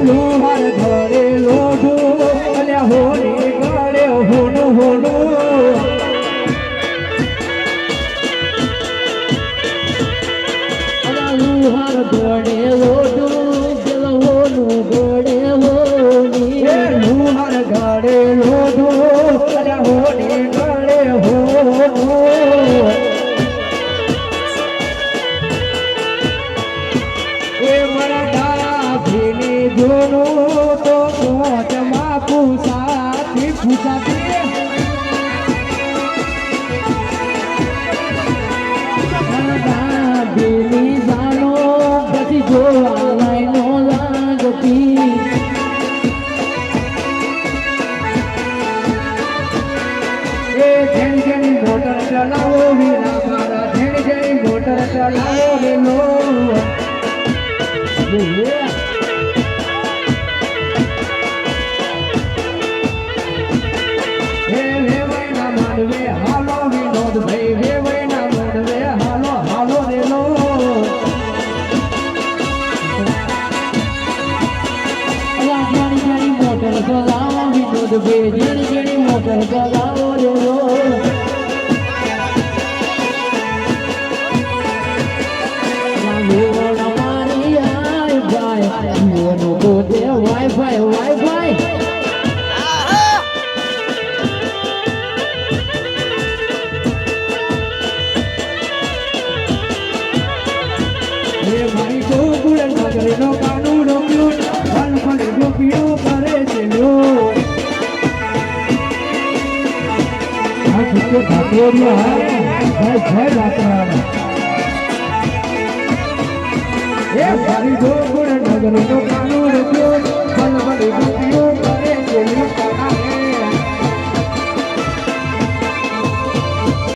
લુહાર ઘરે લોઢું અલ્યા હોની ગળે હોનું હોનું લુહાર ઘરે લોઢું પેલો હોનું ઘરે હોની લુહાર ઘરે લોઢું અલ્યા હોની ગળે હોનું એ મારા ડાભીની જોનું તો મોજમાં પૂછાતી પૂછાતી ડાભીની જાનો પછી જોવા લાઈનો લાગતી એ જેની જેની મોટર ચલાવો વીરા મારા જેની જેની મોટર ચલાવો વેલો હે વેવાઈના માનવે હાલો વિનોદ ભાઈ વેવાઈના માનવે હાલો હાલો રેલો જેણી જેણી મોટર ચલાવો વિનોદ ભાઈ જેણી જેણી મોટર ચલાવો રેલો વાઈફાઈ વાઈફાઈ હે મારી ગોકુળ નગરીનો કાનૂનો પ્યુન ફલ ફલ ગોપીઓ કરે છે લો આ કિસ્સો ઠાકોરિયા ભાઈ જય રાત્રા એ મારી ગોકુળ નગરીનો કાનૂન